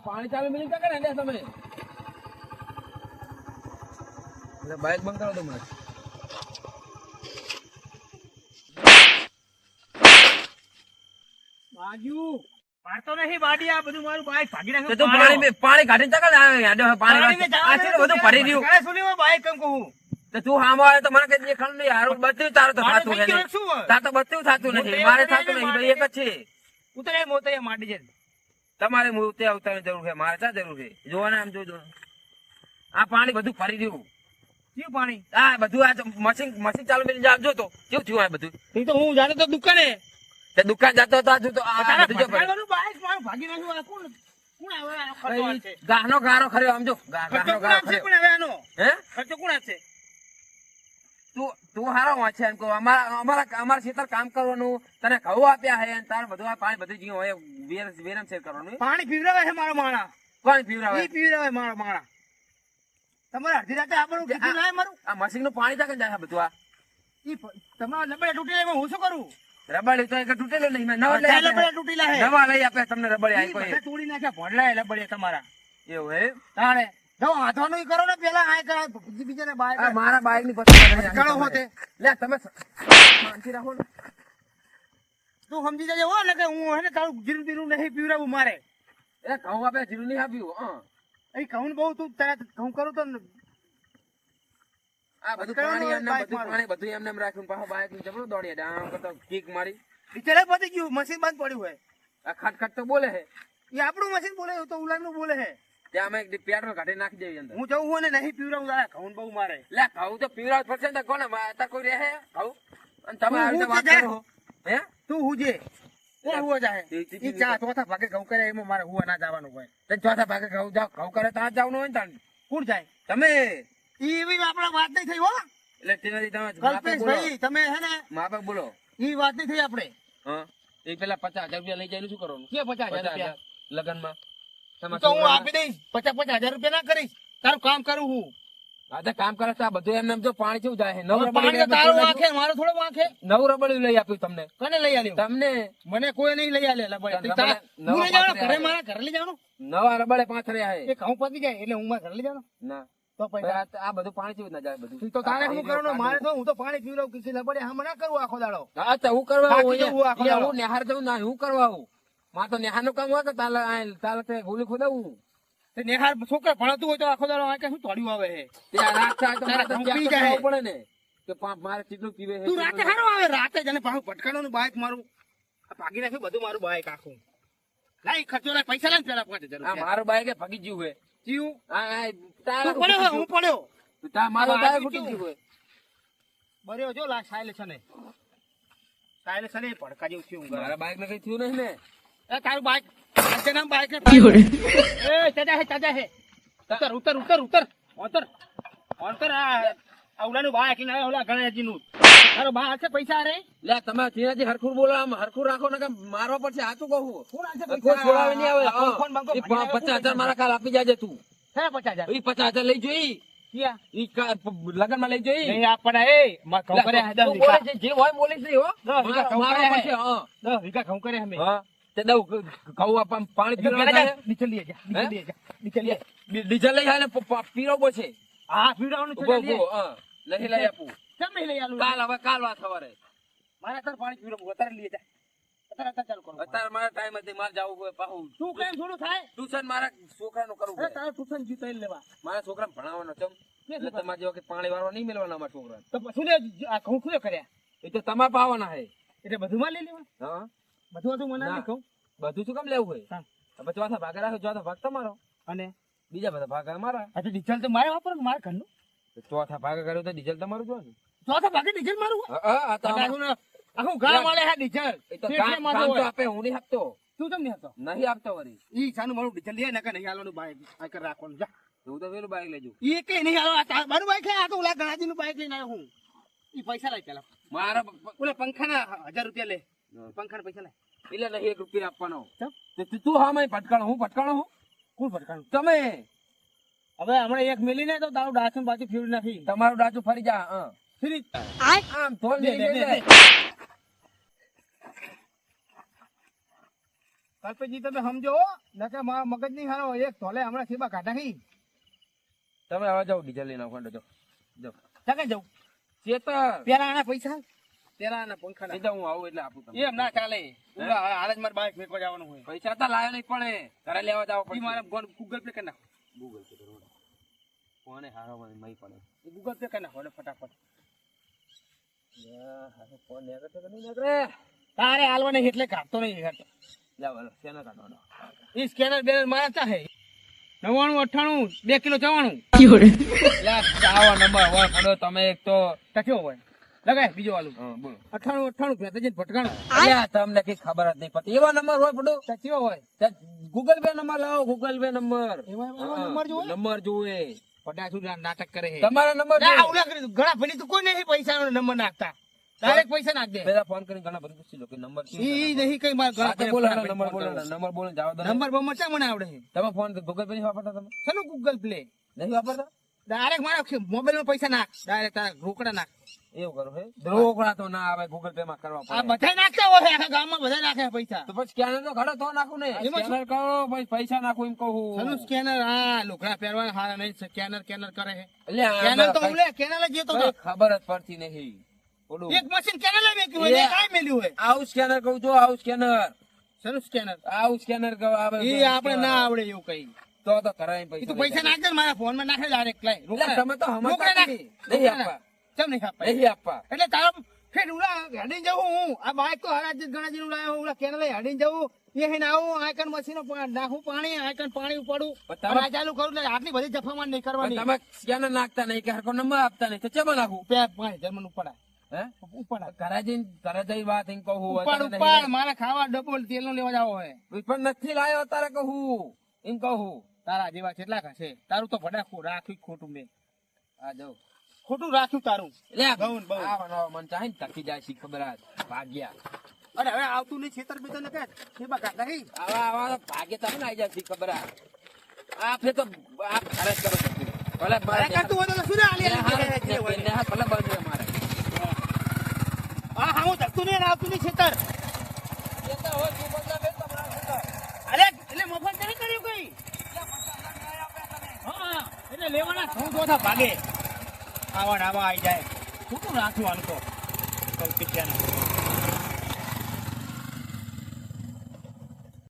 પાણી ચાલુ મિલી કે ને તમે બાઇક બંધ કરો તમારે બાજુ પાડતો નહીં બાડી આ બધું મારું બાઇક ભાગી નાખ્યું તો પાણી કાઢી ચકલ પાણી બધું ભરી રહ્યું કાય સુની બાઇક કેમ કહું તો તું હામો આવે તો મને કઈ દેખાણ નહીં હારું બધું તારું તો થાતું નથી તાર તો બધું થાતું નથી મારે થાતું નહીં ભાઈ એક જ છે ઉતરે મોતે માટી છે તમારે મોતે આવતાની જરૂર છે મારે શા જરૂર છે જોવાના આમ જોજો આ પાણી બધું ભરી રહ્યું કેવું પાણી આ બધું આ મશીન ચાલુ કરીને આપજો તો કેવું થયું આ બધું એ તો હું જાણે તો દુકાને તે દુકાન જતો તો તો આ બધું બાઈક મારું ભાગી નાખ્યું આ કોણ આવે આનો ખર્ચો છે ગાનો ગારો ખર્યો આમ જો ગાનો ગારો ખર્યો કોણ આવે આનો હે ખર્ચો કોણ છે તું હારો વાંચે એમ કહો અમારા ખેતર કામ કરવાનું તને ઘઉં આપ્યા હે તાર બધું આ પાણી બધું જીવો હોય વેરમ શેર કરવાનું પાણી પીવરાવે છે મારો માણા કોણ પીવરાવે ઈ પીવરાવે મારો માણા તમારે અડધી રાતે આપણું કીધું ના મારું આ મશીન નું પાણી તાકે જાય બધું આ ઈ તમારા લબડે તૂટી જાય હું શું કરું રબડી તો એક તૂટેલો નહીં મેં નવા લઈ લબડે તૂટીલા હે નવા લઈ આપે તમને રબડી આઈ કોઈ તોડી નાખ્યા ભોડલા લબડે તમારા એવું હે તાણે જો હાથવાનું કરો ને પેલા આ કરા બીજાને બાઈક મારા બાઈક ની પસંદ કરો હોતે લે તમે શાંતિ રાખો ને તું સમજી જજે હો ને કે હું હે ને તારું જીરું બીરું નહીં પીવરાવું મારે એ ઘઉં આપે જીરું નહીં આપ્યું હા એ ઘઉં બહુ તું તારા ઘઉં કરું તો આ બધું પાણી એમને એમ રાખ્યું પાછો બાઈક ની જબરો દોડી આમ કરતો કિક મારી બિચારે પતી ગયું મશીન બંધ પડ્યું હોય આ ખટખટ તો બોલે હે એ આપણું મશીન બોલે તો ઉલાનું બોલે હે ત્યાં અમે પેટ્રોલ કાઢી નાખી દેવી અંદર હું જવું હોય ને નહીં પીવરાવું તારા ઘઉં બહુ મારે લે ઘઉં તો પીવરાવ પડશે ને કોને માતા કોઈ રહે ઘઉં અને તમે આવી રીતે વાત કરો હે તું હુજે કોણ હુવા જાય ઈ ચા ચોથા ભાગે ઘઉં કરે એમાં મારે હુવા ના જવાનું હોય તો ચોથા ભાગે ઘઉં કરે ત્યાં જવાનું હોય ને તાર કોણ જાય તમે ઈ એવી આપણા વાત નહીં થઈ હો એટલે તેનાથી તમે કલ્પેશભાઈ તમે હે ને માપક બોલો ઈ વાત નહીં થઈ આપણે હા એ પેલા 50,000 રૂપિયા લઈ જાય શું કરવાનું કે 50,000 રૂપિયા લગનમાં તો હું આપી દઈશ 50,000 રૂપિયા ના કરીશ તારું કામ કરું હું હા કામ કરે તો આ બધું એમને જો પાણી કેવું જાય નવ રબડી તારું આંખે મારો થોડો આંખે નવ રબડી લઈ આપ્યું તમને કોને લઈ આલ્યું તમને મને કોઈ નહીં લઈ આલે રબડી હું લઈ જાવ ઘરે મારા ઘરે લઈ જવાનું નવા રબડે 5 રહ્યા હે એ ઘઉં પતી જાય એટલે હું મારા ઘરે લઈ જવાનું ના તો આ બધું પાણી કેવું ના જાય બધું તો તારે શું કરવાનું મારે તો હું તો પાણી પીવડાવું કે રબડે હમ ના કરું આખો દાડો અચ્છા હું કરવા હું નિહાર જવું ના હું કરવા હું માં તો નેહાર નું કામ હોય કે તાલે ગોલી ખોદાવું નેહાર છોકરા ભણતું હોય તો આખો દાડો આ શું તોડ્યું આવે પડે ને કે મારે કેટલું પીવે તું રાતે સારો આવે રાતે જને પાછું ભટકાનું બાઈક મારું ભાગી નાખ્યું બધું મારું બાઈક આખું લાઈ ખર્ચો લાઈ પૈસા લાઈ પેલા 5,000 મારું બાઈક ભાગી ગયું હોય જીવ હું પડ્યો મારો ટાયર ફૂટી ગયું હોય બર્યો જો લા સાયલેશન ભડકા જેવું થયું મારા બાઈક ને કઈ થયું નહીં ને તારું બાઈક નામ બાઈક એ ચાજા હે ઉતર આવલાનું બાઈક ને ઓલા ગણેશજી નું તારો બા છે પૈસા રે લે તમે ધીરેજી હરખું બોલો આમ હરખું રાખો ને કે મારવા પડશે સાચું કહું કોઈ છોડાવે નહીં આવે 50,000 મારા કાલ આપી જાજે તું હે 50,000 ઈ 50,000 લઈ જોઈ લગન માં લઈ જોઈ આપણે જે હોય બોલીશ નહીં હો મારવા પડશે 10 વીઘા ઘઉં કરે અમે પાણી ડીઝલ લઈ આવે પીરવો છે હા પીવડાવવાનું લઈ લઈ આપું કાલ વાત સવારે મારે અત્યારે પાણી પીવડાવું અત્યારે લઈ જાય અત્યારે ચાલુ કરો અત્યારે મારા ટાઈમ હતી મારે જવું હોય પાછું શું કેમ થોડું થાય ટ્યુશન મારા છોકરાનું કરવું તારે ટ્યુશન જીતો લેવા મારા છોકરા ભણાવવાનો ચમ એટલે તમારે જેવા કે પાણી વાળવા નહીં મેળવાના અમારા છોકરા તો શું ઘઉં શું કર્યા એ તો તમારે પાવાના હે એટલે બધું માં લઈ લેવા હા બધું મને નહીં કહું બધું શું કામ લેવું હોય હવે ચોથા ભાગ રાખો ચોથા ભાગ તમારો અને બીજા બધા ભાગ મારા અચ્છા ડીઝલ તો મારે વાપરો મારા ઘરનું ચોથા ભાગ કર્યો તો ડીઝલ તમારું જો ને ચોથા ભાગે ડીઝલ મારું આખું ગામ વાળે હે ડીઝલ તો કામ તો આપે હું નહીં આપતો તું કેમ નહીં આપતો નહીં આપતો વરી ઈ સાનું મારું ડીઝલ લે નકા નહીં હાલવાનું બાઈક આ કર રાખવાનું જા તું તો પેલું બાઈક લેજો ઈ કઈ નહીં હાલો મારું બાઈક આ તો ઓલા ગણાજી નું બાઈક લઈને આવ્યો હું ઈ પૈસા લાય પેલા મારા ઓલા પંખાના 1,000 રૂપિયા લે પંખાના પૈસા લાય એટલે નહીં 1 રૂપિયા આપવાનો તું હા મેં ભટકાણો હું ભટકાણો હું કોણ ભટકાણું તમે હવે હમણાં એક મેલી ને તો તારું ડાચું બાજુ ફેરવી નાખી તમારું ડાચું ફરી જા ફરી આય આમ થોડ દે, દે દે, દે. દે. કલ્પેશજી તમે સમજો હો, નકર મારા મગજ નહીં હારો એક તોલે હમણાં સીબા કાઢા હી તમે હવે જાઓ ડીઝલ લઈને આવો જો જો ચાકે જવું ચેતર પેલા આના પૈસા પેલા આના પંખા સીધા હું આવું એટલે આપું તમને એમ ના ચાલે ઉલા હાલ જ મારે બાઈક ફેંકવા જવાનું હોય પૈસા તો લાવ્યો નહીં પડે ઘરે લેવા જાવ ઈ પડે મારે ગૂગલ પે કરી નાખો ગૂગલ પે કરો કોને હારો મને મઈ પડે એ ગૂગલ પે કરી નાખો એટલે ફટાફટ હારો ફોન નેગર તો નહીં નેગરે તારે હાલવા નહીં એટલે કાઢતો નહીં હેઠ લાવ હાલો શેનો કાઢવાનો ઈ સ્કેનર બેનર મારા ચા હે 99 98 2 કિલો 94 યાર આવો નંબર હોય પડો તમે એક તો ટક્યો હોય લગાય બીજો વાલું હા બોલો 98 ભેતે જઈને ભટકાણો અલ્યા તમને કઈ ખબર જ નહીં પડતી એવા નંબર હોય પડો ટક્યો હોય ગૂગલ પે નંબર લાવો ગૂગલ પે નંબર એવા નંબર જોવે નંબર જોવે પડા શું નાટક કરે હે તમારા નંબર ના આવું ના કરી ઘણા ભણી તો કોઈ નહીં પૈસા નંબર નાખતા ડાયરેક્ટ પૈસા નાખ દે પેલા ફોન કરીને ઘણા બધું પૂછી લો કે નંબર શું ઈ નહીં કઈ માર હા, તો બોલો હાલો, નંબર બોલો નંબર બોલો જાવ દો નંબર બમ્બર ચા મને આવડે છે તમે ફોન ગૂગલ પે નહીં વાપરતા તમે શેનું ગૂગલ પ્લે નહીં વાપરતા ડાયરેક્ટ મારા મોબાઈલ માં પૈસા નાખ ડાયરેક્ટ તારા રોકડા નાખ એવું કરો હે રોકડા તો ના આવે ગૂગલ પે માં કરવા આ પડે બધા નાખતા હોય આખા ગામમાં બધા નાખે પૈસા તો પછી સ્કેનર તો ઘડો તો નાખું ને એમાં શું? સ્કેનર કરો પછી પૈસા નાખું એમ કહું શેનું સ્કેનર હા લોકડા પહેરવાના હારા નહીં સ્કેનર કરે છે અલ્યા, કેનલ તો કઈ- ઉલે કેનલ જ જતો કઈ ખબર જ પડતી નહીં ઓલું એક મશીન કેનલ જ મેક્યું હોય એ- ને કાઈ મેલ્યું હોય આવું સ્કેનર કહું છું આવું સ્કેનર શેનું સ્કેનર આવું સ્કેનર કહું આવે એ આપણે ના આવડે એવું કઈ તો કરાય એ તું પૈસા નાખ દે ને મારા ફોન માં નાખે ડાયરેક્ટ લાઈ એટલે તમે તો સમજતા રોકડા નાખ નથી. નહીં આપવા ચમ નહીં આપવા નહીં આપવા એટલે તારો ફેર ઉલા હડીને જવું હું આ બાઈક તો હરાજ ગણાજી નું લાવ્યો ઉલા કેનલ હડીને જવું એ હે આવું આયકન મશીનો નાખું પાણી આયકન પાણી ઉપાડું પણ તમે- આ ચાલુ કરું એટલે આટલી બધી જફામાં નહીં પણ કરવાની તમે સ્કેનર નાખતા નહીં કે હરખો નંબર આપતા નહીં તો ચેમાં નાખું પે પાણી જર્મન ઉપાડા હે ઉપાડા ઘરે જઈ વાત એમ કહું ઉપાડ અત્યારે ઉપાડ નહીં. મારે ખાવા ડબલ તેલ નો લેવા જાવ હોય પણ નથી લાયો તારે કહું એમ કહું તારા જેવા કેટલા હશે તારું તો ભડા રાખ્યું ખોટું મેં આ જાઉં ખોટું રાખ્યું તારું એટલે બહુ ને બહુ. આ બનાવો મન ચાહે ને તકી જાય છે ખબર આજ ભાગ્યા અરે હવે આવતું નહીં છેતર બેતર ને કે સેબા કાઢા હી આવા ભાગ્ય તમને આવી જાય છે ખબર આ ફે તો આ ખરેજ કરો છો. ભલે મારે અરે કાઢતું હોય તો શું ના આલી આલી ને કરે હોય. હાથ ભલે બંધ રહે મારે હા હા હું ધકતું નહીં અને આવતું નહીં છેતર એ તો હોય તું બદલા બે તમારા અંદર. અરે એટલે મફત નહીં કર્યું કઈ હા એટલે લેવાના સૌ ચોથા ભાગે આવા આવા આવી જાય ખોટું રાખ્યું આનું તો કલ્પિત્યાને